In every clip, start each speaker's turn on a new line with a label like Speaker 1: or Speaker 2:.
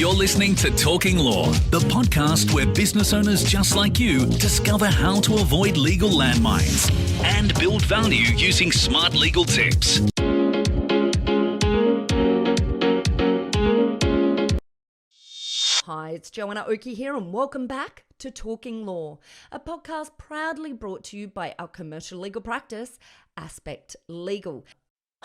Speaker 1: You're listening to Talking Law, the podcast where business owners just like you discover how to avoid legal landmines and build value using smart legal tips.
Speaker 2: Hi, it's Joanna Oakey here and welcome back to Talking Law, a podcast proudly brought to you by our commercial legal practice, Aspect Legal.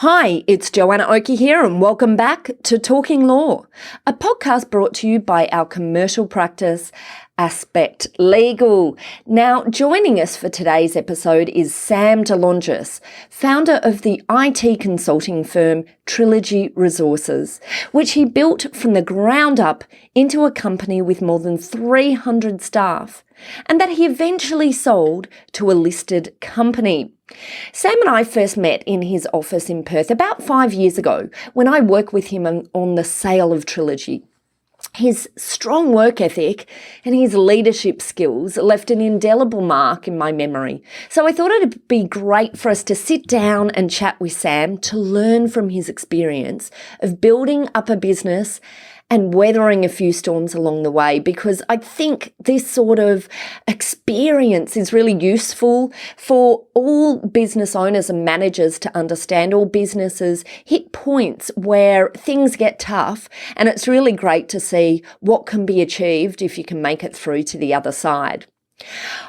Speaker 2: Hi, it's Joanna Oakey here and welcome back to Talking Law, a podcast brought to you by our commercial practice, Aspect Legal. Now, joining us for today's episode is Sam Longis, founder of the IT consulting firm Trilogy Resources, which he built from the ground up into a company with more than 300 staff, and that he eventually sold to a listed company. Sam and I first met in his office in Perth about 5 years ago when I worked with him on the sale of Trilogy. His strong work ethic and his leadership skills left an indelible mark in my memory. So I thought it'd be great for us to sit down and chat with Sam to learn from his experience of building up a business and weathering a few storms along the way, because I think this sort of experience is really useful for all business owners and managers to understand. All businesses hit points where things get tough, and it's really great to see what can be achieved if you can make it through to the other side.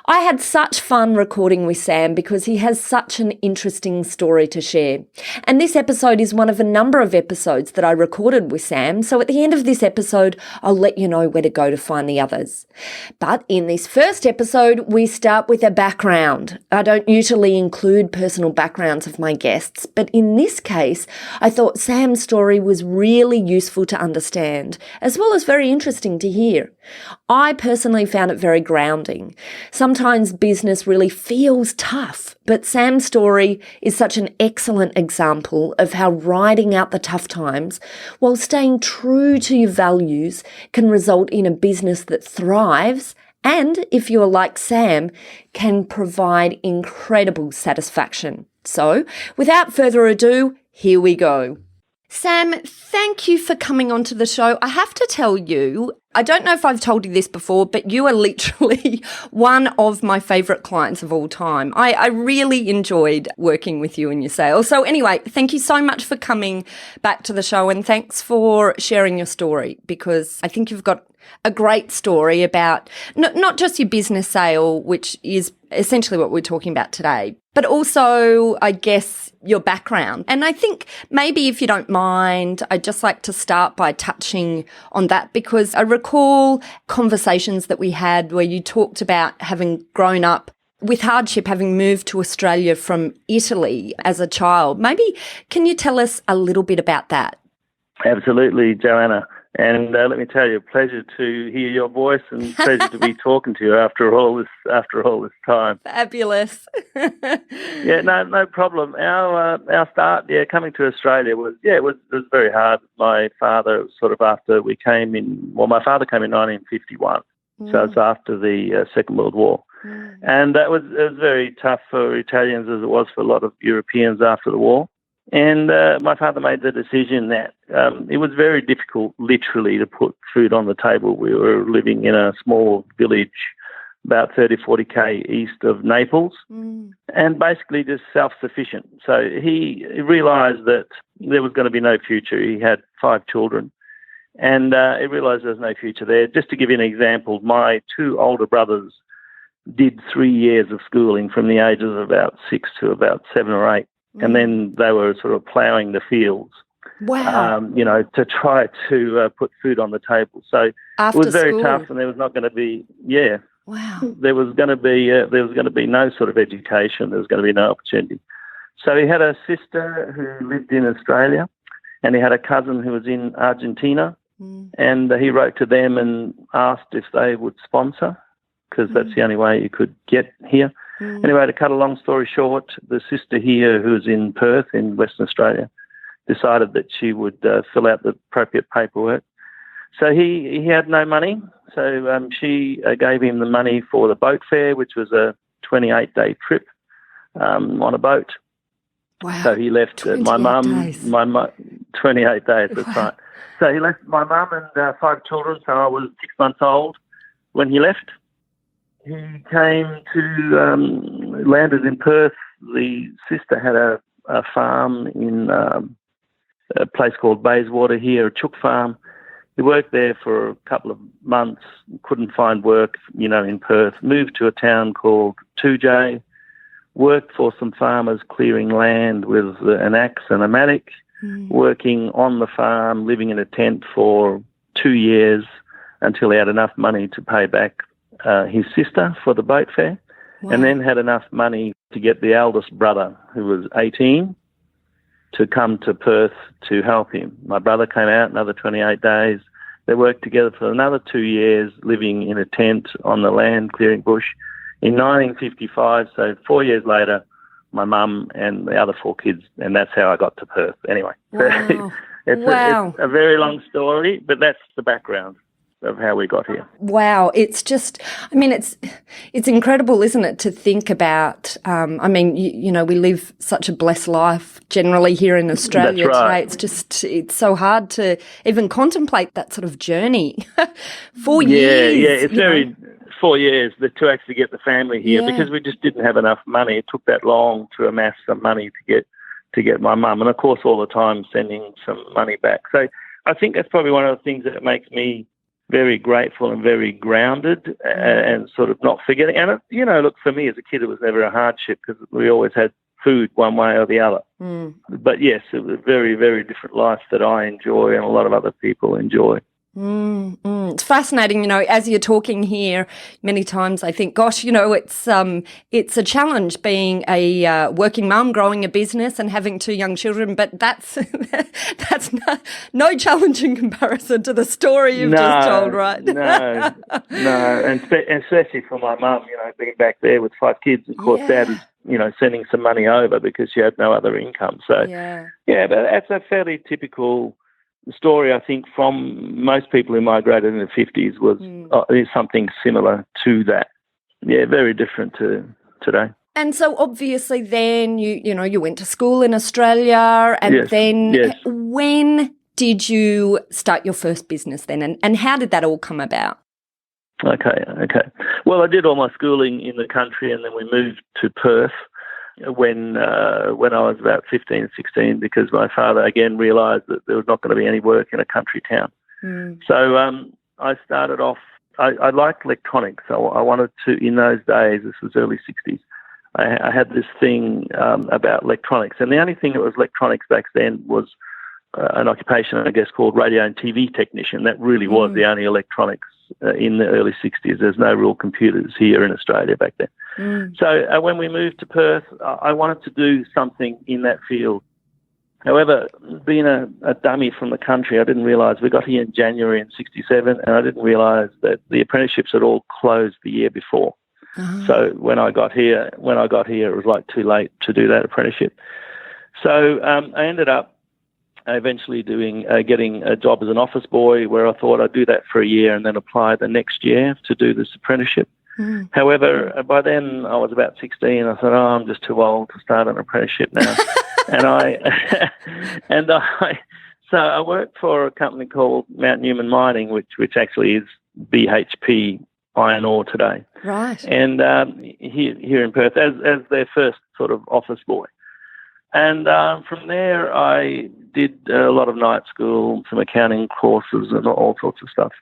Speaker 2: I had such fun recording with Sam because he has such an interesting story to share. And this episode is one of a number of episodes that I recorded with Sam. So at the end of this episode, I'll let you know where to go to find the others. But in this first episode, we start with a background. I don't usually include personal backgrounds of my guests, but in this case, I thought Sam's story was really useful to understand, as well as very interesting to hear. I personally found it very grounding. Sometimes business really feels tough, but Sam's story is such an excellent example of how riding out the tough times while staying true to your values can result in a business that thrives and, if you're like Sam, can provide incredible satisfaction. So, without further ado, here we go. Sam, thank you for coming onto the show. I have to tell you, I don't know if I've told you this before, but you are literally one of my favourite clients of all time. I really enjoyed working with you in your sales. So anyway, thank you so much for coming back to the show, and thanks for sharing your story, because I think you've got a great story about not just your business sale, which is essentially what we're talking about today, but also, I guess, your background. And I think maybe, if you don't mind, I'd just like to start by touching on that, because I recall conversations that we had where you talked about having grown up with hardship, having moved to Australia from Italy as a child. Maybe can you tell us a little bit about that?
Speaker 3: Absolutely, Joanna. And let me tell you, pleasure to hear your voice and pleasure to be talking to you after all this time.
Speaker 2: Fabulous.
Speaker 3: Yeah, no problem. Our start, coming to Australia was very hard. My father, sort of after we came in, my father came in 1951, so it's after the Second World War. And it was very tough for Italians, as it was for a lot of Europeans after the war. And my father made the decision that it was very difficult, literally, to put food on the table. We were living in a small village about 40 k east of Naples, and basically just self-sufficient. So he realised that there was going to be no future. He had 5 children, and he realised there was no future there. Just to give you an example, my 2 older brothers did 3 years of schooling from the ages of about 6 to about 7 or 8. And then they were sort of ploughing the fields,
Speaker 2: wow,
Speaker 3: to try to put food on the table. So
Speaker 2: after
Speaker 3: it was very
Speaker 2: school.
Speaker 3: tough, and there was not going to be,
Speaker 2: wow,
Speaker 3: there was going to be no sort of education. There was going to be no opportunity. So he had a sister who lived in Australia, and he had a cousin who was in Argentina, and he wrote to them and asked if they would sponsor, because that's the only way you could get here. Anyway, to cut a long story short, the sister here, who was in Perth in Western Australia, decided that she would fill out the appropriate paperwork. So he had no money, so she gave him the money for the boat fare, which was a 28-day trip on a boat.
Speaker 2: Wow.
Speaker 3: So he left my 28 days, that's right. So he left my mum and 5 children, so I was 6 months old when he left. He came to, landed in Perth. The sister had a farm in a place called Bayswater here, a chook farm. He worked there for a couple of months, couldn't find work, in Perth, moved to a town called 2J, worked for some farmers clearing land with an axe and a mattock, working on the farm, living in a tent for 2 years until he had enough money to pay back his sister for the boat fare, and then had enough money to get the eldest brother, who was 18, to come to Perth to help him. My brother came out another 28 days. They worked together for another 2 years, living in a tent on the land, clearing bush. In 1955, so 4 years later, my mum and the other 4 kids, and that's how I got to Perth. Anyway,
Speaker 2: wow.
Speaker 3: it's a very long story, but that's the background of how we got here.
Speaker 2: Wow, it's just, it's incredible, isn't it, to think about, we live such a blessed life generally here in Australia
Speaker 3: That's right.
Speaker 2: today. It's so hard to even contemplate that sort of journey. 4 years.
Speaker 3: Yeah, it's very 4 years to actually get the family here because we just didn't have enough money. It took that long to amass some money to get my mum, and of course all the time sending some money back. So I think that's probably one of the things that makes me very grateful and very grounded and sort of not forgetting. And, look, for me as a kid, it was never a hardship because we always had food one way or the other. But, yes, it was a very, very different life that I enjoy and a lot of other people enjoy.
Speaker 2: It's fascinating, as you're talking here, many times I think, gosh, it's a challenge being a working mum, growing a business and having 2 young children, but that's no challenge in comparison to the story you've just told, right?
Speaker 3: No, and especially for my mum, being back there with 5 kids, of course, Dad is, sending some money over because she had no other income. So, but that's a fairly typical story, I think, from most people who migrated in the 50s is something similar to that. Yeah, very different to today.
Speaker 2: And so obviously then you went to school in Australia and when did you start your first business then and how did that all come about?
Speaker 3: Okay. Well, I did all my schooling in the country and then we moved to Perth when I was about 15, 16, because my father again realised that there was not going to be any work in a country town. So I started off, I liked electronics. So I wanted to, in those days, this was early 60s, I had this thing about electronics. And the only thing that was electronics back then was an occupation, I guess, called radio and TV technician. That really was the only electronics in the early 60s. There's no real computers here in Australia back then. So when we moved to Perth, I wanted to do something in that field. However, being a dummy from the country, I didn't realise, we got here in January in 67, and I didn't realise that the apprenticeships had all closed the year before. So when I got here, it was like too late to do that apprenticeship. So I ended up eventually getting a job as an office boy, where I thought I'd do that for a year and then apply the next year to do this apprenticeship. However, by then I was about 16. I thought, I'm just too old to start an apprenticeship now. So I worked for a company called Mount Newman Mining, which actually is BHP Iron Ore today.
Speaker 2: Right.
Speaker 3: And here in Perth as their first sort of office boy. And from there, I did a lot of night school, some accounting courses and all sorts of stuff.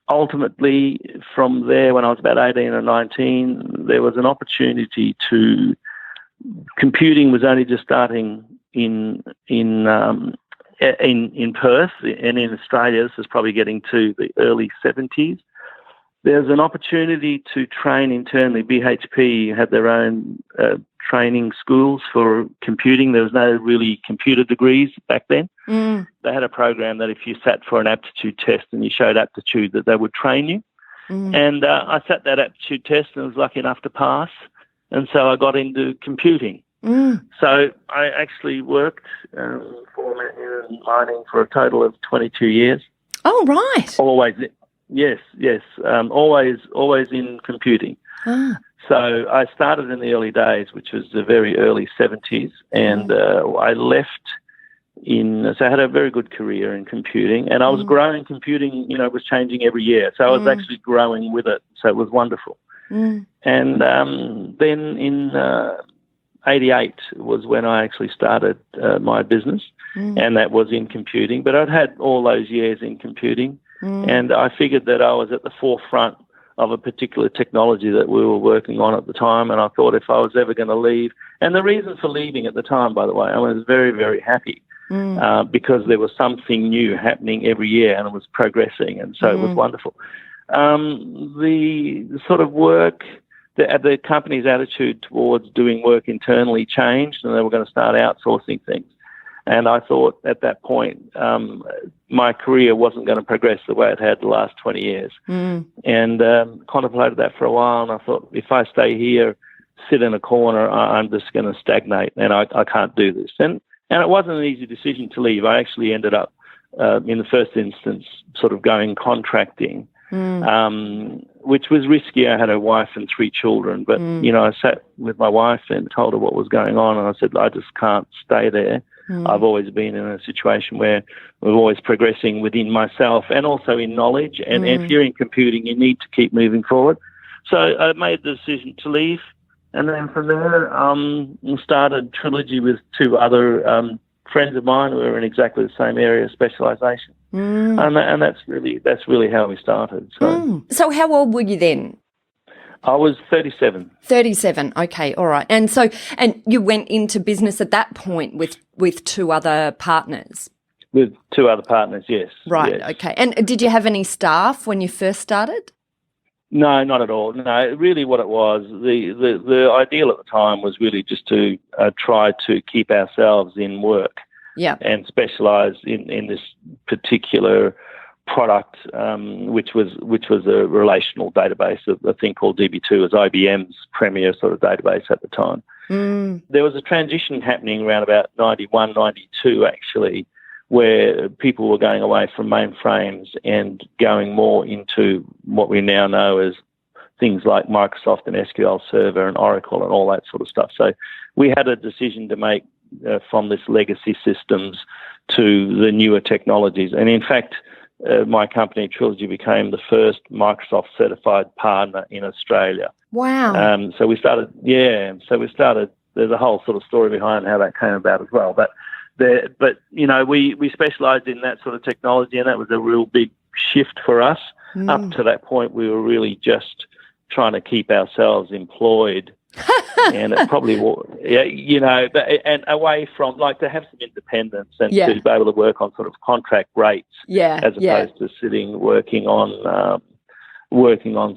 Speaker 3: Ultimately, from there, when I was about 18 or 19, there was an opportunity to, computing was only just starting in Perth, and in Australia, this is probably getting to the early 70s. There's an opportunity to train internally. BHP had their own training schools for computing. There was no really computer degrees back then. They had a program that if you sat for an aptitude test and you showed aptitude, that they would train you. And I sat that aptitude test and was lucky enough to pass. And so I got into computing. So I actually worked for mining for a total of 22 years.
Speaker 2: Oh, right.
Speaker 3: Always in computing. So I started in the early days, which was the very early 70s, and I left so I had a very good career in computing, and I was growing. Computing, it was changing every year, so I was actually growing with it, so it was wonderful. And then in 88 was when I actually started my business, and that was in computing. But I'd had all those years in computing, and I figured that I was at the forefront of a particular technology that we were working on at the time, and I thought if I was ever going to leave, and the reason for leaving at the time, by the way, I was very, very happy because there was something new happening every year and it was progressing, and so it was wonderful. The sort of work, the company's attitude towards doing work internally changed, and they were going to start outsourcing things. And I thought at that point my career wasn't going to progress the way it had the last 20 years. And contemplated that for a while, and I thought, if I stay here, sit in a corner, I'm just going to stagnate, and I can't do this. And it wasn't an easy decision to leave. I actually ended up, in the first instance, sort of going contracting, which was risky. I had a wife and 3 children, but, I sat with my wife and told her what was going on, and I said, I just can't stay there. I've always been in a situation where we're always progressing within myself and also in knowledge. And if you're in computing, you need to keep moving forward. So I made the decision to leave. And then from there, started Trilogy with 2 other friends of mine who were in exactly the same area of specialisation. And that's really how we started.
Speaker 2: So how old were you then?
Speaker 3: I was 37.
Speaker 2: 37, okay, all right. And you went into business at that point with 2 other partners?
Speaker 3: With 2 other partners, yes.
Speaker 2: Right,
Speaker 3: yes.
Speaker 2: Okay. And did you have any staff when you first started?
Speaker 3: No, not at all. No, really what it was, the ideal at the time was really just to try to keep ourselves in work and specialise in this particular product, which was a relational database, a thing called DB2, as IBM's premier sort of database at the time. There was a transition happening around about 91, 92 actually, where people were going away from mainframes and going more into what we now know as things like Microsoft and SQL Server and Oracle and all that sort of stuff. So we had a decision to make from this legacy systems to the newer technologies. And in fact, my company, Trilogy, became the first Microsoft certified partner in Australia.
Speaker 2: Wow.
Speaker 3: So we started, there's a whole sort of story behind how that came about as well. But we specialised in that sort of technology, and that was a real big shift for us. Up to that point, we were really just trying to keep ourselves employed. And it probably, and away from, like, to have some independence and to be able to work on sort of contract rates as opposed to sitting working on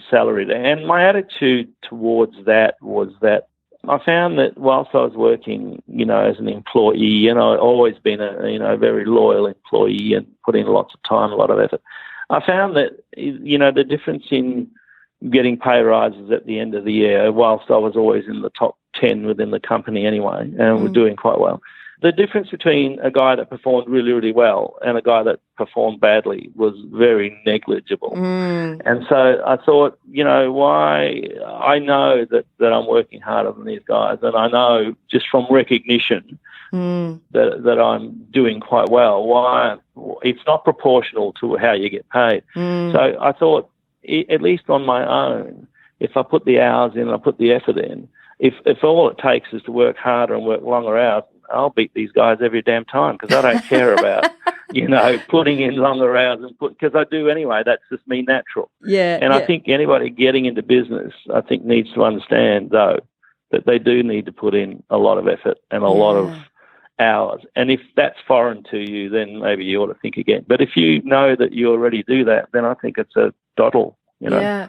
Speaker 3: salary. And my attitude towards that was that I found that whilst I was working, as an employee, and I've always been a very loyal employee and put in lots of time, a lot of effort, I found that, the difference in getting pay rises at the end of the year, whilst I was always in the top 10 within the company anyway, and was doing quite well. The difference between a guy that performed really, really well and a guy that performed badly was very negligible. And so I thought, why? I know that I'm working harder than these guys, and I know just from recognition that I'm doing quite well. Why? It's not proportional to how you get paid. So I thought, at least on my own, if I put the hours in, I put the effort in, if all it takes is to work harder and work longer hours, I'll beat these guys every damn time, because I don't care about, putting in longer hours, because I do anyway. That's just me natural. I think anybody getting into business, I think, needs to understand, though, that they do need to put in a lot of effort and a lot of hours. And if that's foreign to you, then maybe you ought to think again. But if you know that you already do that, then I think it's a doddle.
Speaker 2: Yeah.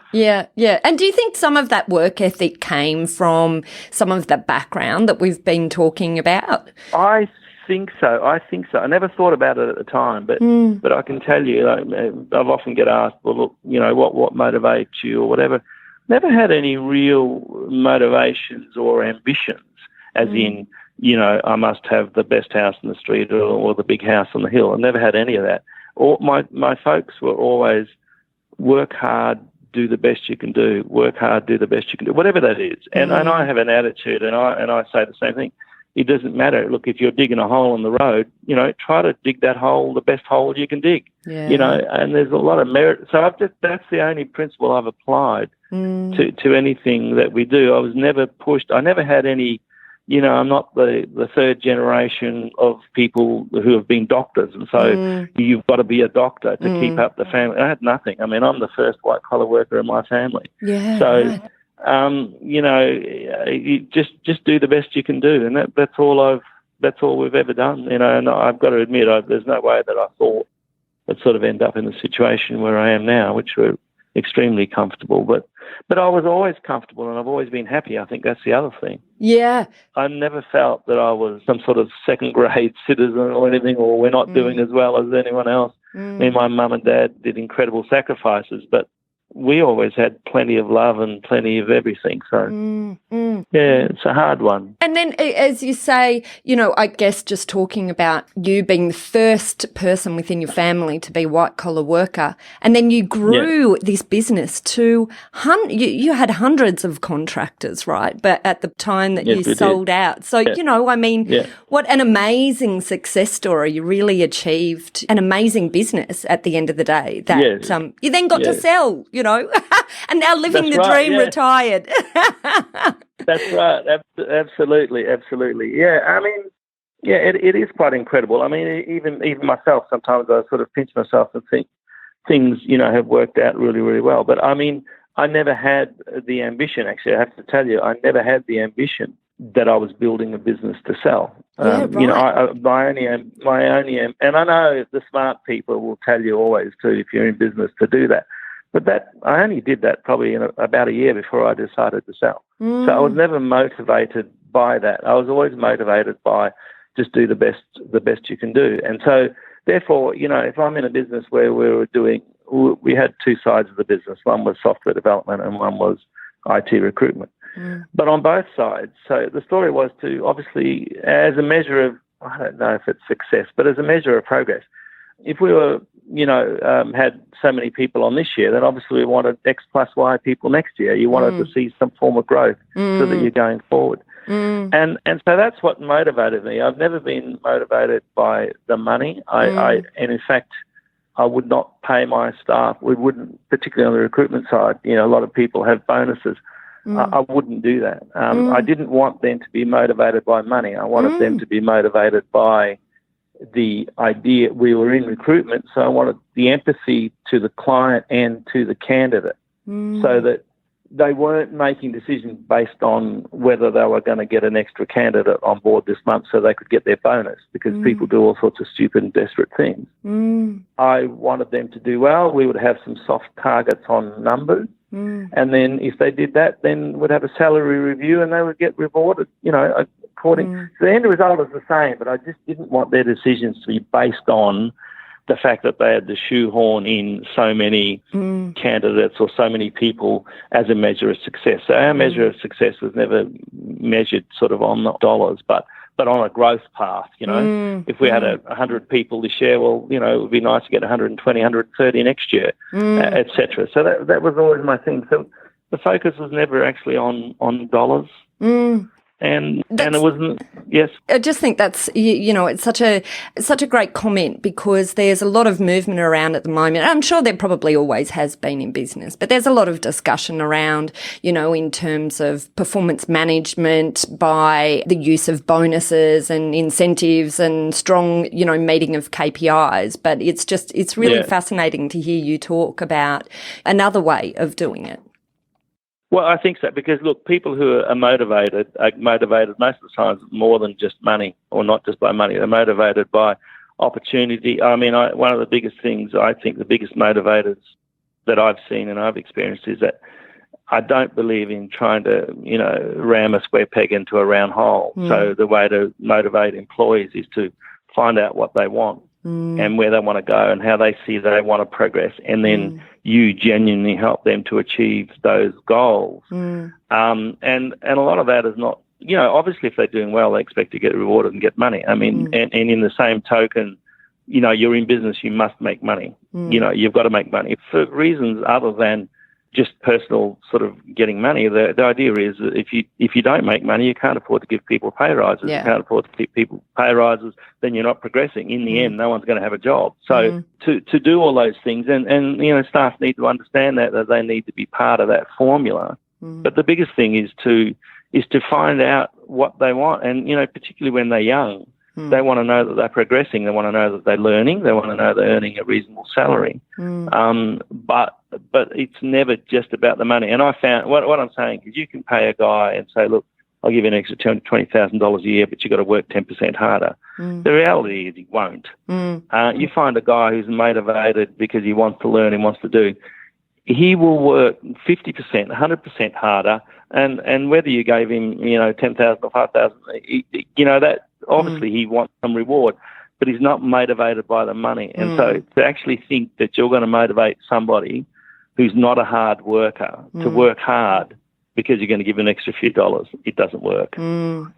Speaker 2: And do you think some of that work ethic came from some of the background that we've been talking about?
Speaker 3: I think so. I never thought about it at the time, but I can tell you, I've often get asked, well, look, what motivates you or whatever. Never had any real motivations or ambitions, as in, I must have the best house in the street or the big house on the hill. I never had any of that. My folks were always work hard, do the best you can do, work hard, do the best you can do, whatever that is. And I have an attitude, and I say the same thing. It doesn't matter. Look, if you're digging a hole in the road, try to dig that hole, the best hole you can dig.
Speaker 2: Yeah.
Speaker 3: And there's a lot of merit. So that's the only principle I've applied to anything that we do. I was never pushed. I never had any, I'm not the third generation of people who have been doctors, and so you've got to be a doctor to keep up the family. I had nothing. I mean, I'm the first white-collar worker in my family.
Speaker 2: Yeah.
Speaker 3: So,
Speaker 2: right.
Speaker 3: You just do the best you can do, and that's all we've ever done. And I've got to admit, there's no way that I thought I'd sort of end up in the situation where I am now, which we're extremely comfortable. But I was always comfortable, and I've always been happy. I think that's the other thing.
Speaker 2: Yeah.
Speaker 3: I never felt that I was some sort of second-grade citizen or anything, or we're not doing as well as anyone else. Me and my mum and dad did incredible sacrifices, but we always had plenty of love and plenty of everything. So, yeah, it's a hard one.
Speaker 2: And then, as you say, I guess just talking about you being the first person within your family to be a white-collar worker, and then you grew this business to, you had hundreds of contractors, right? But at the time that you sold out. So, what an amazing success story. You really achieved an amazing business at the end of the day that you then got to sell, and now living the dream retired.
Speaker 3: That's right. Absolutely. Yeah. I mean, it is quite incredible. I mean, even myself, sometimes I sort of pinch myself and think things, have worked out really, really well. But I mean, I never had the ambition, actually. I have to tell you, I never had the ambition that I was building a business to sell.
Speaker 2: Right.
Speaker 3: My only aim, and I know the smart people will tell you always too, if you're in business, to do that. But I only did that probably in about a year before I decided to sell. So I was never motivated by that. I was always motivated by just do the best you can do. And so therefore, if I'm in a business where we had two sides of the business. One was software development and one was IT recruitment. But on both sides, so the story was to obviously, as a measure of, I don't know if it's success, but as a measure of progress, if we were, had so many people on this year, then obviously we wanted X plus Y people next year. You wanted to see some form of growth so that you're going forward. And so that's what motivated me. I've never been motivated by the money. And in fact, I would not pay my staff. We wouldn't, particularly on the recruitment side. A lot of people have bonuses. I wouldn't do that. I didn't want them to be motivated by money. I wanted them to be motivated by the idea. We were in recruitment, so I wanted the empathy to the client and to the candidate so that they weren't making decisions based on whether they were going to get an extra candidate on board this month so they could get their bonus, because people do all sorts of stupid and desperate things. I wanted them to do well. We would have some soft targets on numbers. And then if they did that, then we'd have a salary review and they would get rewarded, according. So the end result is the same, but I just didn't want their decisions to be based on the fact that they had to shoehorn in so many candidates or so many people as a measure of success. So our measure of success was never measured sort of on dollars, but on a growth path, If we had 100 people this year, well, it would be nice to get 120, 130 next year, et cetera. So that was always my thing. So the focus was never actually on dollars. And it wasn't, yes.
Speaker 2: I just think that's, it's such a great comment, because there's a lot of movement around at the moment. I'm sure there probably always has been in business, but there's a lot of discussion around, in terms of performance management by the use of bonuses and incentives and strong, meeting of KPIs. But it's really fascinating to hear you talk about another way of doing it.
Speaker 3: Well, I think so, because, look, people who are motivated most of the time more than just money, or not just by money. They're motivated by opportunity. I mean, one of the biggest things, I think the biggest motivators that I've seen and I've experienced is that I don't believe in trying to, ram a square peg into a round hole. So the way to motivate employees is to find out what they want and where they want to go and how they see they want to progress, and then you genuinely help them to achieve those goals. And a lot of that is not, obviously if they're doing well, they expect to get rewarded and get money. I mean, and in the same token, you're in business, you must make money. You've got to make money for reasons other than just personal sort of getting money. The idea is that if you don't make money, you can't afford to give people pay rises.
Speaker 2: Yeah.
Speaker 3: You can't afford to give people pay rises, then you're not progressing. In the end, no one's going to have a job. So to do all those things, and staff need to understand that they need to be part of that formula. But the biggest thing is to find out what they want, and particularly when they're young. They want to know that they're progressing. They want to know that they're learning. They want to know they're earning a reasonable salary. But it's never just about the money. And I found what I'm saying is you can pay a guy and say, look, I'll give you an extra $20,000 a year, but you've got to work 10% harder. The reality is he won't. You find a guy who's motivated because he wants to learn and wants to do. He will work 50%, 100% harder, and whether you gave him, 10,000 or 5,000, that obviously he wants some reward, but he's not motivated by the money. And so to actually think that you're going to motivate somebody who's not a hard worker to work hard because you're going to give him an extra few dollars, it doesn't work.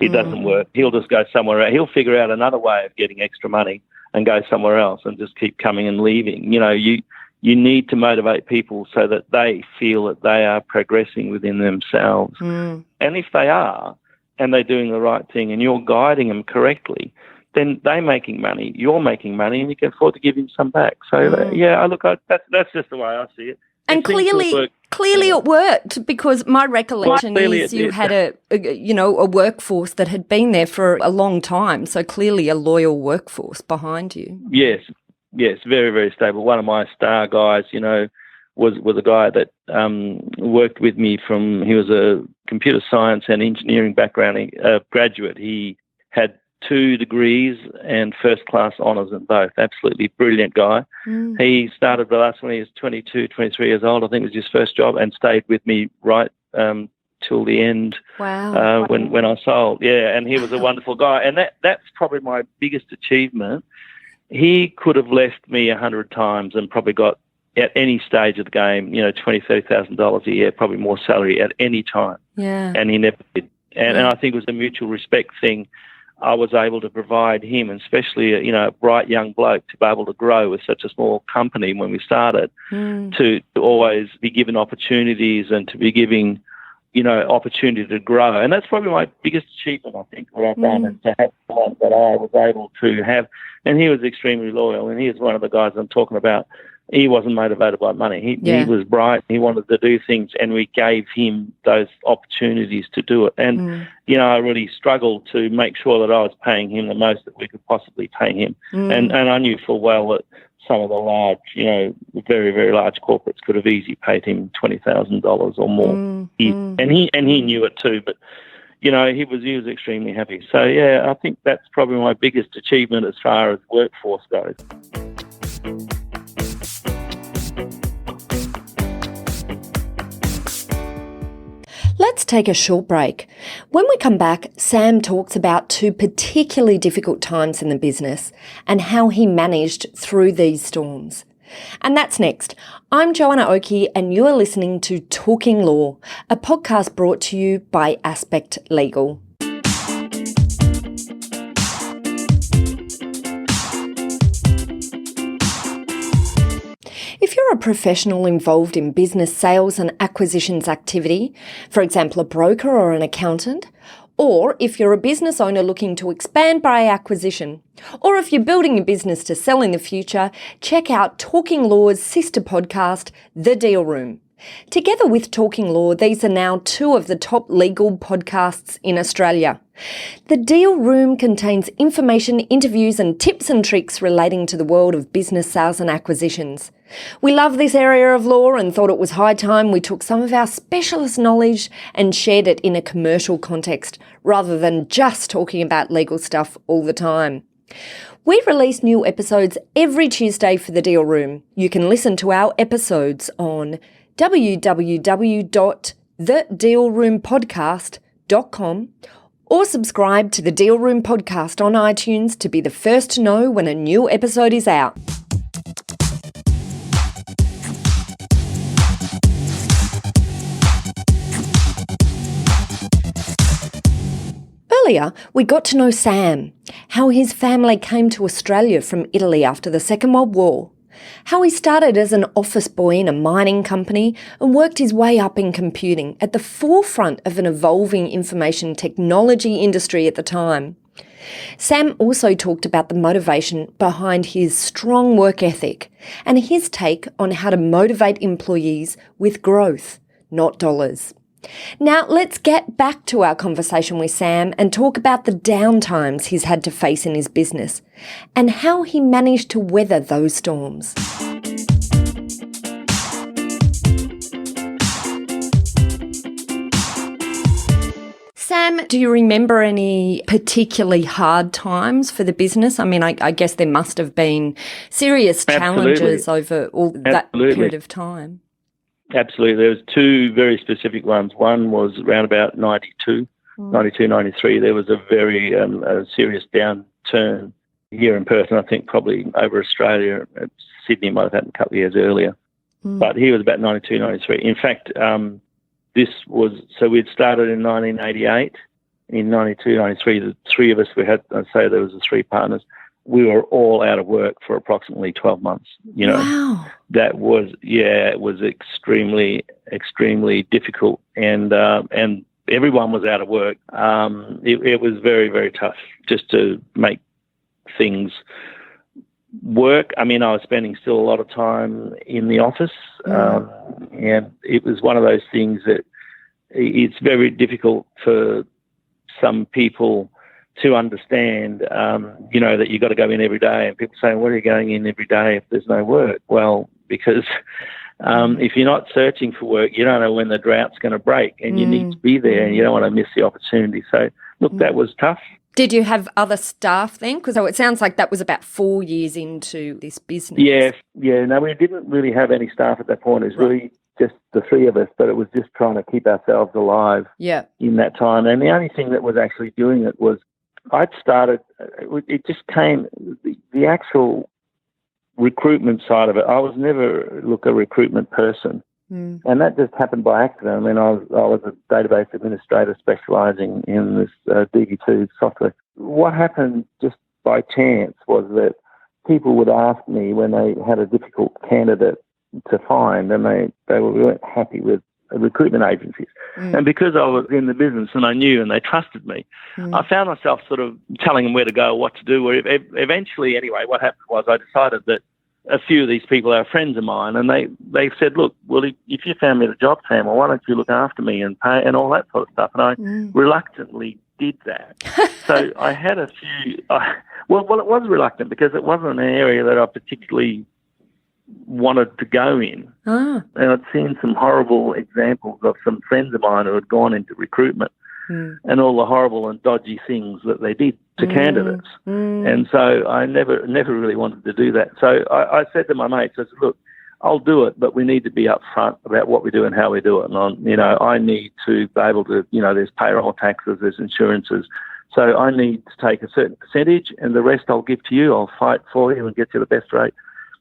Speaker 3: It doesn't work. He'll just go somewhere else. He'll figure out another way of getting extra money and go somewhere else and just keep coming and leaving. You need to motivate people so that they feel that they are progressing within themselves. And if they are, and they're doing the right thing, and you're guiding them correctly, then they're making money, you're making money, and you can afford to give him some back. So, that's just the way I see it.
Speaker 2: And clearly it worked, because my recollection is you had a workforce that had been there for a long time, so clearly a loyal workforce behind you. Yes, very, very stable. One of my star guys, was a guy that worked with me he was a computer science and engineering background graduate. He had 2 degrees and first-class honours in both. Absolutely brilliant guy. He started with us when he was 22, 23 years old. I think it was his first job, and stayed with me right till the end. Wow.
Speaker 3: When I sold. Yeah, and he was a wonderful guy. And that's probably my biggest achievement. He could have left me 100 times and probably got, at any stage of the game, $20,000, $30,000 a year, probably more salary at any time.
Speaker 2: Yeah.
Speaker 3: And he never did. And I think it was a mutual respect thing. I was able to provide him, and especially a bright young bloke, to be able to grow with such a small company when we started, to always be given opportunities and to be giving, opportunity to grow. And that's probably my biggest achievement, I think, what I've done, is to have someone that I was able to have. And he was extremely loyal, and he is one of the guys I'm talking about. He wasn't motivated by money. He was bright. He wanted to do things, and we gave him those opportunities to do it. And, I really struggled to make sure that I was paying him the most that we could possibly pay him. And I knew full well that some of the large, very, very large corporates could have easily paid him $20,000 or more. And he knew it too, but, he was extremely happy. So, yeah, I think that's probably my biggest achievement as far as workforce goes.
Speaker 2: Let's take a short break. When we come back, Sam talks about 2 particularly difficult times in the business and how he managed through these storms. And that's next. I'm Joanna Oakey, and you're listening to Talking Law, a podcast brought to you by Aspect Legal. If you're a professional involved in business sales and acquisitions activity, for example, a broker or an accountant, or if you're a business owner looking to expand by acquisition, or if you're building a business to sell in the future, check out Talking Law's sister podcast, The Deal Room. Together with Talking Law, these are now 2 of the top legal podcasts in Australia. The Deal Room contains information, interviews and tips and tricks relating to the world of business sales and acquisitions. We love this area of law and thought it was high time we took some of our specialist knowledge and shared it in a commercial context, rather than just talking about legal stuff all the time. We release new episodes every Tuesday for The Deal Room. You can listen to our episodes on www.thedealroompodcast.com or subscribe to the Deal Room podcast on iTunes to be the first to know when a new episode is out. Earlier, we got to know Sam, how his family came to Australia from Italy after the Second World War, How he started as an office boy in a mining company and worked his way up in computing at the forefront of an evolving information technology industry at the time. Sam also talked about the motivation behind his strong work ethic and his take on how to motivate employees with growth, not dollars. Now, let's get back to our conversation with Sam and talk about the downtimes he's had to face in his business and how he managed to weather those storms. Sam, do you remember any particularly hard times for the business? I mean, I guess there must have been serious challenges over all that period of time.
Speaker 3: Absolutely. There was two very specific ones. One was around about 92, 93. There was a very a serious downturn here in Perth, and I think probably over Australia. Sydney might have happened a couple of years earlier. But here was about 92, 93. In fact, this was, so we'd started in 1988. In 92, 93, the three of us, I'd say there was the three partners, we were all out of work for approximately 12 months. You know,
Speaker 2: wow.
Speaker 3: That was, it was extremely, extremely difficult, and everyone was out of work. It was very, very tough just to make things work. I mean, I was spending still a lot of time in the office, and it was one of those things that it's very difficult for some people to understand, that you've got to go in every day, and people saying, what are you going in every day if there's no work? Well, because if you're not searching for work, you don't know when the drought's going to break, and you need to be there, and you don't want to miss the opportunity. So, look, that was tough.
Speaker 2: Did you have other staff then? Because it sounds like that was about 4 years into this business. No, we didn't really have any staff at that point. It was really just the three of us, but it was just trying to keep ourselves alive in that time. And the only thing that was actually doing it was I'd started, it just came, the actual recruitment side of it. I was never, a recruitment person. And that just happened by accident. I mean, I was a database administrator specialising in this DB2 software. What happened just by chance was that people would ask me when they had a difficult candidate to find, and they weren't happy with recruitment agencies. And because I was in the business and I knew and they trusted me, I found myself sort of telling them where to go, what to do. Eventually, anyway, what happened was I decided that a few of these people are friends of mine, and they said, look, well, if you found me the job, Sam, well, why don't you look after me and pay and all that sort of stuff? And I reluctantly did that. So I had a few, well, it was reluctant because it wasn't an area that I particularly wanted to go in. And I'd seen some horrible examples of some friends of mine who had gone into recruitment and all the horrible and dodgy things that they did to candidates. And so I never really wanted to do that. So I said to my mates, I said, look, I'll do it, but we need to be upfront about what we do and how we do it. And, I need to be able to, there's payroll taxes, there's insurances. So I need to take a certain percentage, and the rest I'll give to you. I'll fight for you and get you the best rate.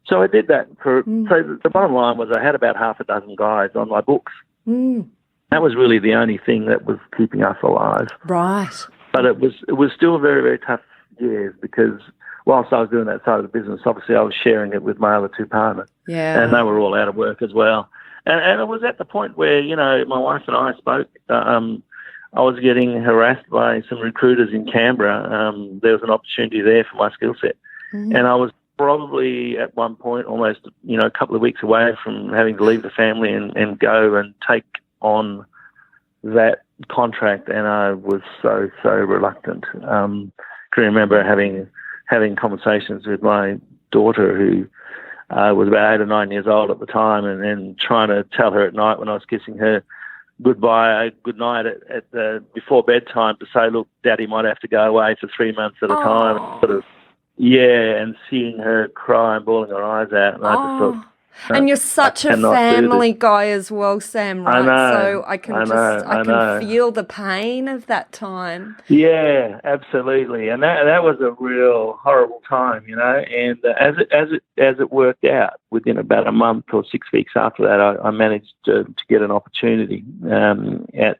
Speaker 2: So I did that. So the bottom line was I had about half a dozen guys on my books. That was really the only thing that was keeping us alive. Right.
Speaker 3: But it was still very, very tough years because whilst I was doing that side of the business, obviously I was sharing it with my other two partners. Yeah. And they were all out of work as well. And it was at the point where, my wife and I spoke. I was getting harassed by some recruiters in Canberra. There was an opportunity there for my skill set. And I was probably at one point almost, a couple of weeks away from having to leave the family and go and take on that contract, and I was so reluctant. I can remember having conversations with my daughter, who was about 8 or 9 years old at the time, and trying to tell her at night when I was kissing her good night at before bedtime to say, look, Daddy might have to go away for 3 months at a time, and seeing her cry and bawling her eyes out, and I just thought.
Speaker 2: And you're such a family guy as well, Sam, right? So I can feel the pain of that time. Yeah,
Speaker 3: absolutely. And that was a real horrible time, And as it worked out, within about a month or 6 weeks after that, I managed to get an opportunity at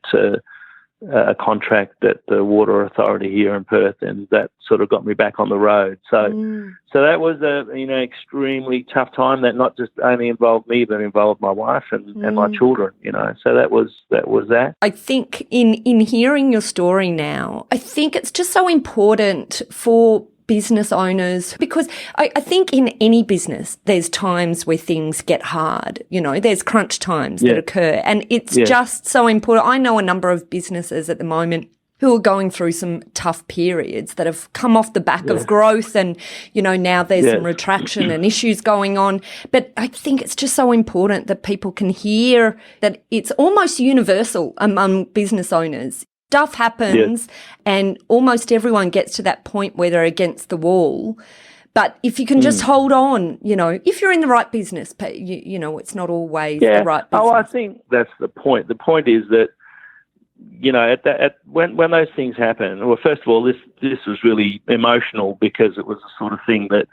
Speaker 3: a contract at the water authority here in Perth, and that sort of got me back on the road. So that was a extremely tough time that not just only involved me, but involved my wife and my children. So that was that.
Speaker 2: I think in hearing your story now, I think it's just so important for business owners, because I think in any business there's times where things get hard, there's crunch times that occur, and it's just so important. I know a number of businesses at the moment who are going through some tough periods that have come off the back of growth, and now there's some retraction and issues going on. But I think it's just so important that people can hear that it's almost universal among business owners. Stuff happens and almost everyone gets to that point where they're against the wall. But if you can just hold on, if you're in the right business, but it's not always the right business.
Speaker 3: Oh, I think that's the point. The point is that, when those things happen, well, first of all, this was really emotional, because it was the sort of thing that,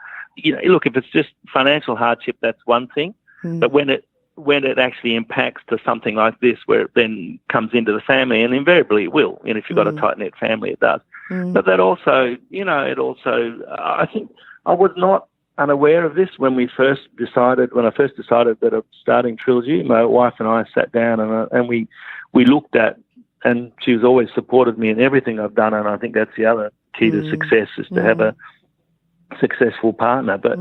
Speaker 3: look, if it's just financial hardship, that's one thing. But when it actually impacts to something like this, where it then comes into the family, and invariably it will, and if you've got a tight-knit family, it does. But that also, I think I was not unaware of this when I first decided that I was starting Trilogy. My wife and I sat down and we looked at, and she was always supported me in everything I've done, and I think that's the other key to success, is to have a successful partner. But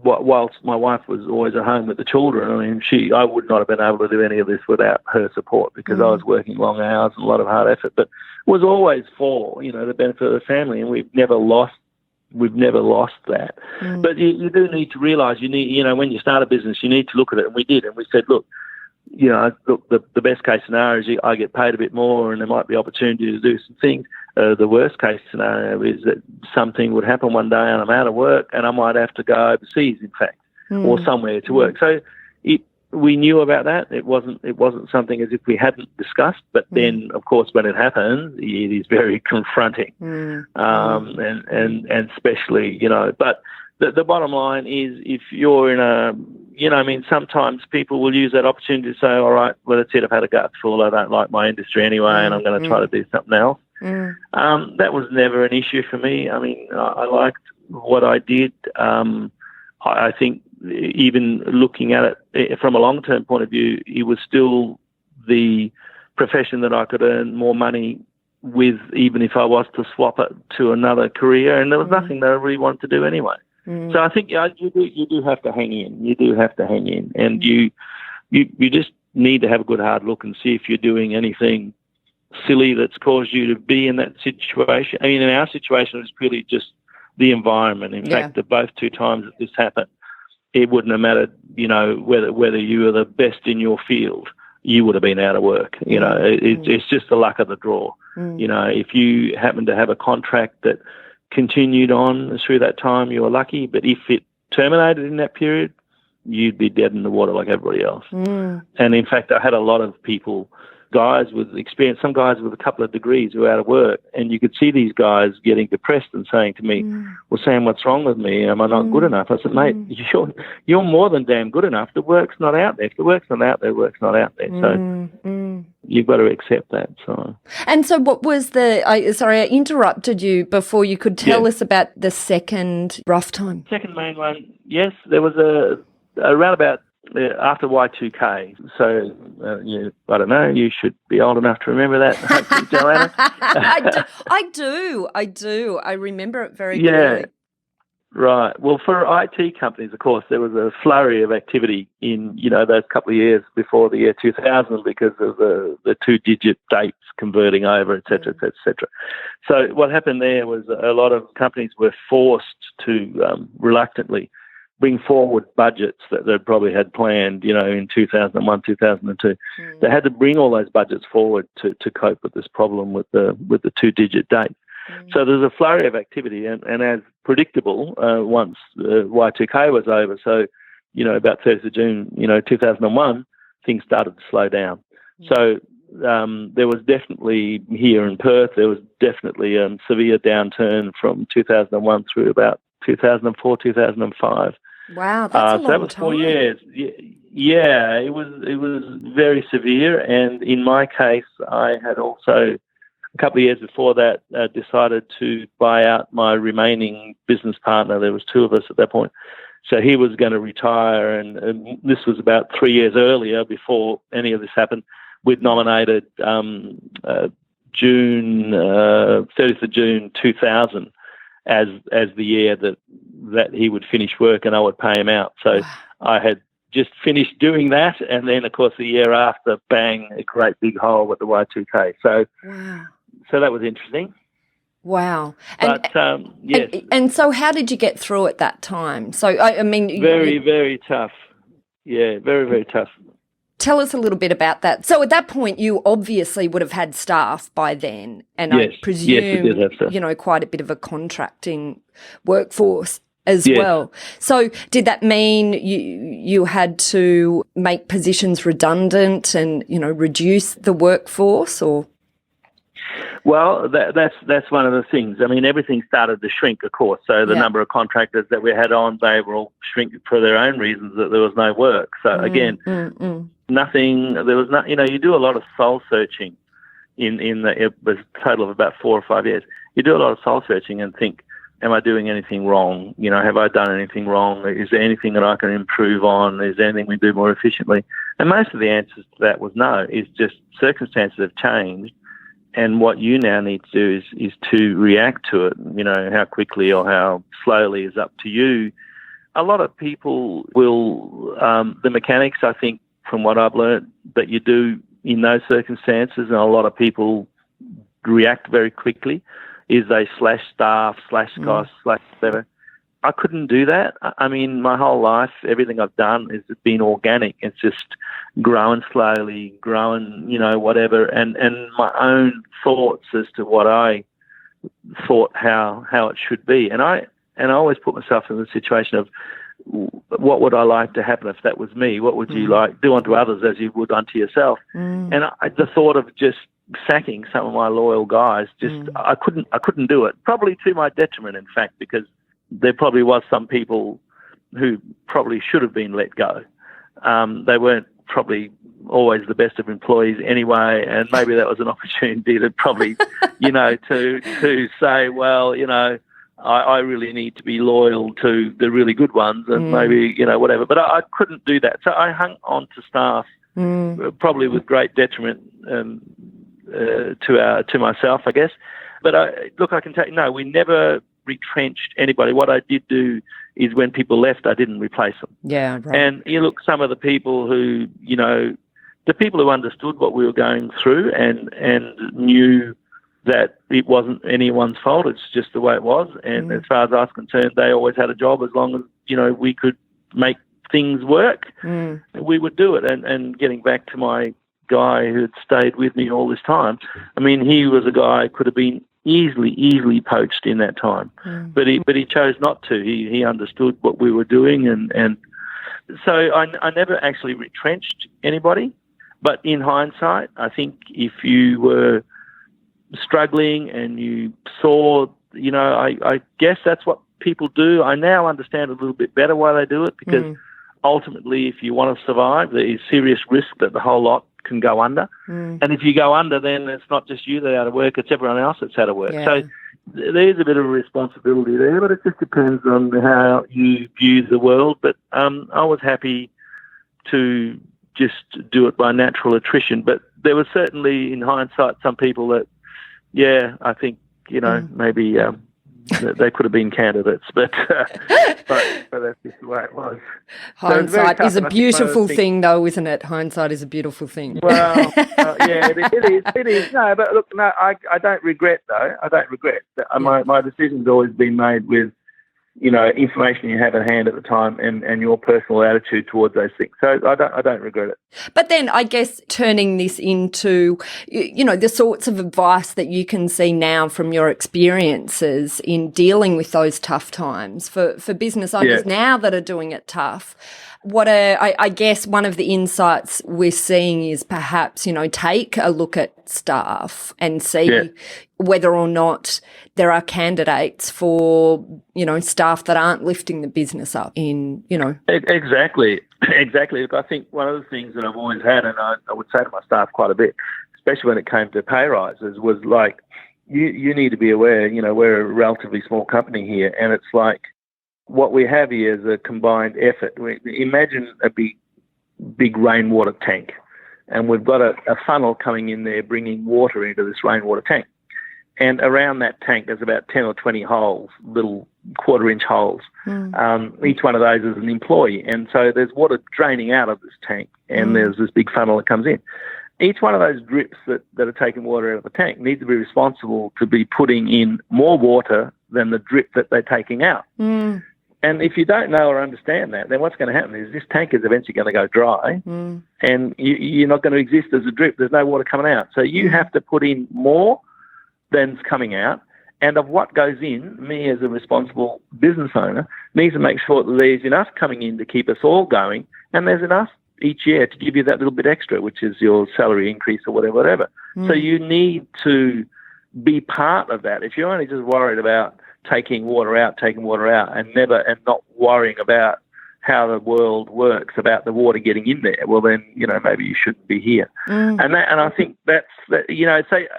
Speaker 3: whilst my wife was always at home with the children, I would not have been able to do any of this without her support, because I was working long hours and a lot of hard effort, but it was always for, the benefit of the family, and we've never lost that. But you do need to realise, when you start a business, you need to look at it, and we did, and we said, look, the best case scenario is I get paid a bit more and there might be opportunity to do some things. The worst case scenario is that something would happen one day and I'm out of work and I might have to go overseas, in fact, or somewhere to work. So we knew about that. It wasn't something as if we hadn't discussed. But then, of course, when it happens, it is very confronting, and especially, But the bottom line is, if you're in a, sometimes people will use that opportunity to say, all right, well, that's it, I've had a gutful, I don't like my industry anyway, and I'm going to try to do something else. That was never an issue for me. I liked what I did. I think even looking at it from a long-term point of view, it was still the profession that I could earn more money with, even if I was to swap it to another career, and there was nothing that I really wanted to do anyway. So I think you do have to hang in. You do have to hang in, and you just need to have a good hard look and see if you're doing anything silly that's caused you to be in that situation. In our situation, it's purely just the environment. In fact, the both two times that this happened, it wouldn't have mattered, whether you were the best in your field, you would have been out of work. It's just the luck of the draw. If you happen to have a contract that continued on through that time, you were lucky. But if it terminated in that period, you'd be dead in the water like everybody else. And in fact, I had a lot of people, guys with experience, some guys with a couple of degrees who were out of work, and you could see these guys getting depressed and saying to me, well, Sam, what's wrong with me? Am I not good enough? I said, mate, you're more than damn good enough. The work's not out there. If the work's not out there, work's not out there. So you've got to accept that. So. And
Speaker 2: so what was I interrupted you before you could tell us about the second rough time.
Speaker 3: Second main one, yes, there was around about after Y2K. So, I don't know, you should be old enough to remember that, Joanna.
Speaker 2: I do. I remember it very clearly.
Speaker 3: Right. Well, for IT companies, of course, there was a flurry of activity in, those couple of years before the year 2000 because of the two-digit dates converting over, et cetera, et cetera, et cetera. So what happened there was a lot of companies were forced to reluctantly bring forward budgets that they probably had planned, in 2001, 2002. They had to bring all those budgets forward to cope with this problem with the two-digit date. So there's a flurry of activity, and as predictable, once Y2K was over, so, about 30th of June, 2001, things started to slow down. So there was definitely, here in Perth, there was definitely a severe downturn from 2001 through about 2004, 2005.
Speaker 2: Wow, that's a long
Speaker 3: so that was
Speaker 2: time.
Speaker 3: 4 years. Yeah, it was very severe, and in my case, I had also a couple of years before that decided to buy out my remaining business partner. There was two of us at that point, so he was going to retire, and this was about 3 years earlier before any of this happened. We'd nominated June 30th of June 2000 as the year that he would finish work and I would pay him out. So I had just finished doing that, and then, of course, the year after, bang, a great big hole with the Y2K. So, so that was interesting.
Speaker 2: Wow.
Speaker 3: But, yes.
Speaker 2: And so how did you get through at that time? So, I mean...
Speaker 3: Very tough. Yeah, very, very tough.
Speaker 2: Tell us a little bit about that. So at that point, you obviously would have had staff by then, and
Speaker 3: yes.
Speaker 2: I presume,
Speaker 3: yes, we did have staff.
Speaker 2: Quite a bit of a contracting workforce as well. So did that mean you had to make positions redundant and, reduce the workforce, or?
Speaker 3: Well, that's one of the things. I mean, everything started to shrink, of course. So the number of contractors that we had on, they were all shrinking for their own reasons, that there was no work. So again, nothing. There was not. You do a lot of soul searching. It was a total of about 4 or 5 years. You do a lot of soul searching and think, am I doing anything wrong? Have I done anything wrong? Is there anything that I can improve on? Is there anything we do more efficiently? And most of the answers to that was no. It's just circumstances have changed. And what you now need to do is to react to it. How quickly or how slowly is up to you. A lot of people will, the mechanics, I think, from what I've learned, that you do in those circumstances, and a lot of people react very quickly, is they slash staff, slash costs, slash whatever. I couldn't do that. I mean, my whole life, everything I've done has been organic. It's just growing slowly, growing, whatever, and my own thoughts as to what I thought how it should be. And I always put myself in the situation of, what would I like to happen if that was me? What would you like do unto others as you would unto yourself? And the thought of just sacking some of my loyal guys, I couldn't do it. Probably to my detriment, in fact, because there probably was some people who probably should have been let go. They weren't probably always the best of employees anyway, and maybe that was an opportunity to probably, to say, well, I really need to be loyal to the really good ones, and maybe, whatever. But I couldn't do that. So I hung on to staff, probably with great detriment to myself, I guess. But I can tell you, no, we never retrenched anybody. What I did do is when people left, I didn't replace them.
Speaker 2: Yeah, right.
Speaker 3: And you look, some of the people who, the people who understood what we were going through and knew that it wasn't anyone's fault, it's just the way it was. And as far as I was concerned, they always had a job as long as, we could make things work. We would do it. And getting back to my guy who had stayed with me all this time, I mean, he was a guy who could have been easily poached in that time, but he chose not to. He understood what we were doing, and so I never actually retrenched anybody. But in hindsight, I think if you were struggling and you saw, I guess that's what people do. I now understand a little bit better why they do it, because ultimately, if you want to survive, there is serious risk that the whole lot can go under. And if you go under, then it's not just you that's out of work, it's everyone else that's out of work. So there's a bit of a responsibility there, but it just depends on how you view the world. But I was happy to just do it by natural attrition. But there was certainly, in hindsight, some people that, I think, maybe they could have been candidates, but that's just the way it was.
Speaker 2: Hindsight is a beautiful thing, though, isn't it? Hindsight is a beautiful thing.
Speaker 3: Well, it is. No, but look, no, I don't regret, though. I don't regret. My decision's always been made with, information you have at hand at the time and your personal attitude towards those things. So I don't regret it.
Speaker 2: But then I guess turning this into, the sorts of advice that you can see now from your experiences in dealing with those tough times for business owners now that are doing it tough, I guess one of the insights we're seeing is perhaps, take a look at staff and see whether or not there are candidates for, staff that aren't lifting the business up in.
Speaker 3: Exactly. Look, I think one of the things that I've always had, and I would say to my staff quite a bit, especially when it came to pay rises, was like, you need to be aware, we're a relatively small company here, and it's like what we have here is a combined effort. Imagine a big rainwater tank, and we've got a funnel coming in there bringing water into this rainwater tank. And around that tank, there's about 10 or 20 holes, little quarter-inch holes. Each one of those is an employee. And so there's water draining out of this tank, and there's this big funnel that comes in. Each one of those drips that are taking water out of the tank needs to be responsible to be putting in more water than the drip that they're taking out. And if you don't know or understand that, then what's going to happen is this tank is eventually going to go dry, and you're not going to exist as a drip. There's no water coming out. So you have to put in more than's coming out, and of what goes in, me as a responsible business owner needs to make sure that there's enough coming in to keep us all going, and there's enough each year to give you that little bit extra, which is your salary increase or whatever. So you need to be part of that. If you're only just worried about taking water out, and not worrying about how the world works, about the water getting in there, well then, maybe you shouldn't be here. And I think that's so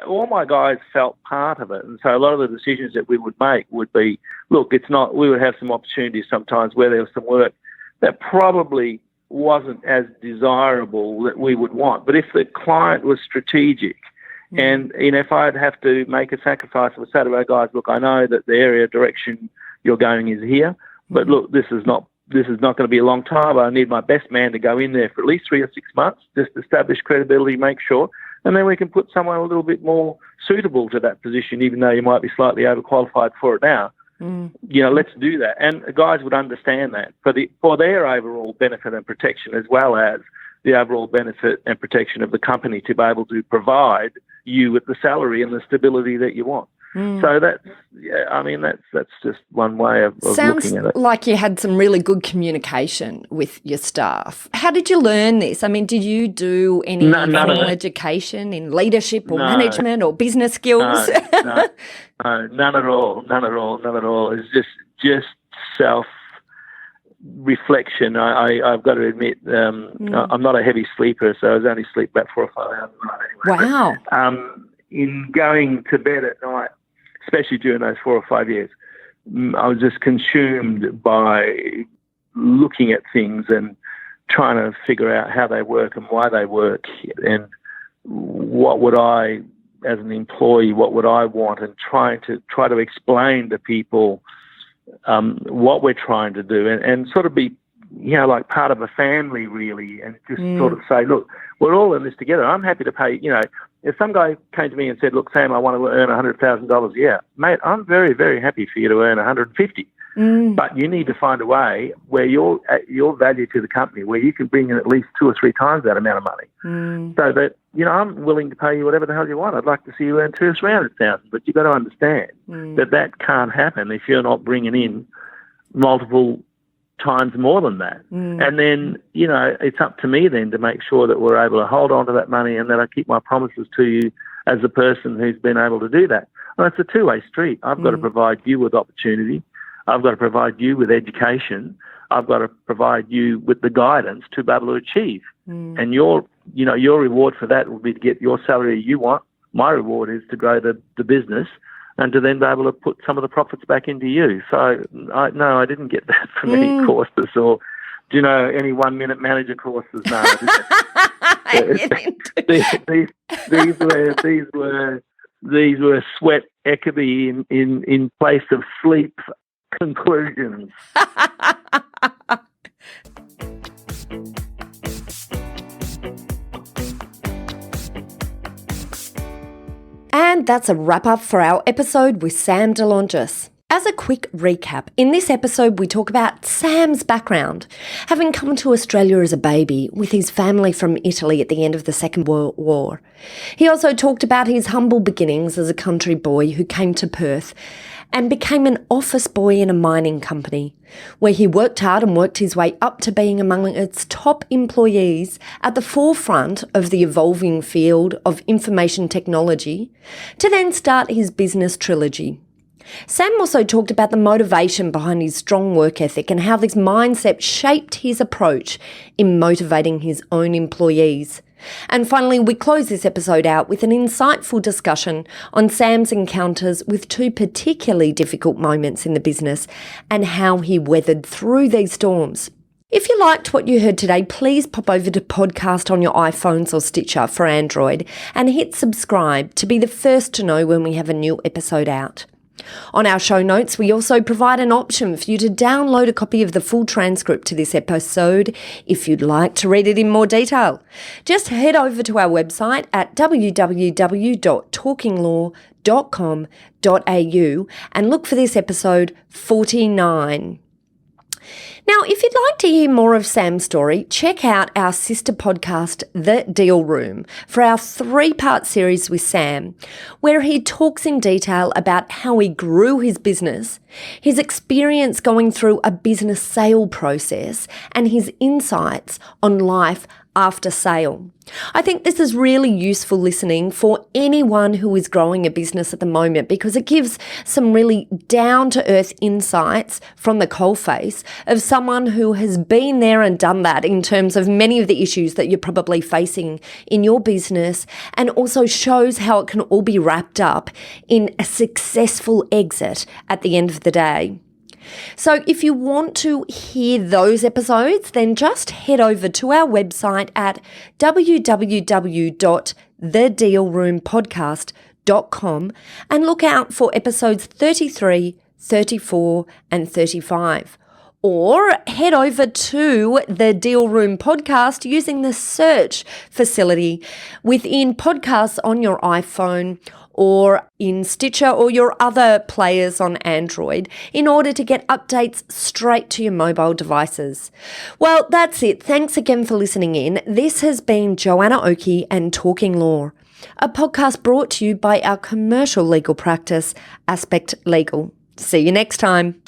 Speaker 3: all my guys felt part of it, and so a lot of the decisions that we would make would be, look, it's not, we would have some opportunities sometimes where there was some work that probably wasn't as desirable that we would want, but if the client was strategic, and if I'd have to make a sacrifice, I would say to our guys, look, I know that the area direction you're going is here, but look, this is not going to be a long time. I need my best man to go in there for at least 3 or 6 months, just establish credibility, make sure, and then we can put someone a little bit more suitable to that position, even though you might be slightly overqualified for it now. Let's do that. And the guys would understand that for their overall benefit and protection, as well as the overall benefit and protection of the company to be able to provide you with the salary and the stability that you want. So that's just one way of looking at it.
Speaker 2: Sounds like you had some really good communication with your staff. How did you learn this? I mean, did you do any formal education in leadership or management or business skills?
Speaker 3: No, none at all. It's just self-reflection. I've got to admit, I'm not a heavy sleeper, so I was only asleep about 4 or 5 hours a night anyway.
Speaker 2: Wow.
Speaker 3: But, in going to bed at night, especially during those 4 or 5 years, I was just consumed by looking at things and trying to figure out how they work and why they work, and what would I, as an employee, what would I want, and try to explain to people what we're trying to do, and sort of be, like part of a family really, and just sort of say, look, we're all in this together. I'm happy to pay, if some guy came to me and said, look, Sam, I want to earn $100,000 a year, mate, I'm very, very happy for you to earn $150,000. But you need to find a way where your value to the company, where you can bring in at least 2 or 3 times that amount of money. So that, I'm willing to pay you whatever the hell you want. I'd like to see you earn 200,000 or 300,000, but you've got to understand that can't happen if you're not bringing in multiple times more than that. And then, it's up to me then to make sure that we're able to hold on to that money, and that I keep my promises to you as a person who's been able to do that. Well, it's a two-way street. I've got to provide you with opportunity. I've got to provide you with education. I've got to provide you with the guidance to be able to achieve. And your reward for that will be to get your salary you want. My reward is to grow the business, and to then be able to put some of the profits back into you. So, I didn't get that from any courses, or, any 1-minute manager courses. No, I didn't. These were sweat equity in place of sleep conclusions.
Speaker 2: And that's a wrap up for our episode with Sam Longis. As a quick recap, in this episode we talk about Sam's background, having come to Australia as a baby with his family from Italy at the end of the Second World War. He also talked about his humble beginnings as a country boy who came to Perth and became an office boy in a mining company, where he worked hard and worked his way up to being among its top employees at the forefront of the evolving field of information technology, to then start his business Trilogy. Sam also talked about the motivation behind his strong work ethic and how this mindset shaped his approach in motivating his own employees. And finally, we close this episode out with an insightful discussion on Sam's encounters with two particularly difficult moments in the business and how he weathered through these storms. If you liked what you heard today, please pop over to podcast on your iPhones or Stitcher for Android and hit subscribe to be the first to know when we have a new episode out. On our show notes, we also provide an option for you to download a copy of the full transcript to this episode if you'd like to read it in more detail. Just head over to our website at www.talkinglaw.com.au and look for this episode 49. Now, if you'd like to hear more of Sam's story, check out our sister podcast, The Deal Room, for our 3-part series with Sam, where he talks in detail about how he grew his business, his experience going through a business sale process, and his insights on life after sale. I think this is really useful listening for anyone who is growing a business at the moment, because it gives some really down-to-earth insights from the coalface of someone who has been there and done that in terms of many of the issues that you're probably facing in your business, and also shows how it can all be wrapped up in a successful exit at the end of the day. So if you want to hear those episodes, then just head over to our website at www.thedealroompodcast.com and look out for episodes 33, 34 and 35. Or head over to the Deal Room podcast using the search facility within podcasts on your iPhone or in Stitcher or your other players on Android in order to get updates straight to your mobile devices. Well, that's it. Thanks again for listening in. This has been Joanna Oakey and Talking Law, a podcast brought to you by our commercial legal practice, Aspect Legal. See you next time.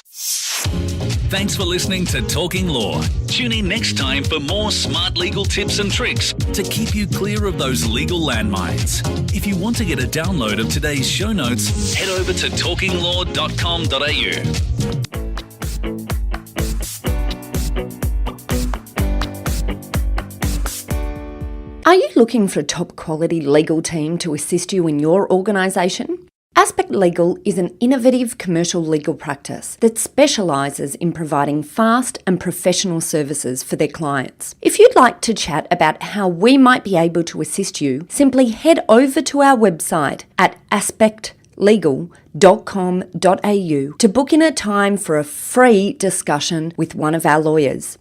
Speaker 1: Thanks for listening to Talking Law. Tune in next time for more smart legal tips and tricks to keep you clear of those legal landmines. If you want to get a download of today's show notes, head over to talkinglaw.com.au.
Speaker 2: Are you looking for a top quality legal team to assist you in your organisation? Aspect Legal is an innovative commercial legal practice that specialises in providing fast and professional services for their clients. If you'd like to chat about how we might be able to assist you, simply head over to our website at aspectlegal.com.au to book in a time for a free discussion with one of our lawyers.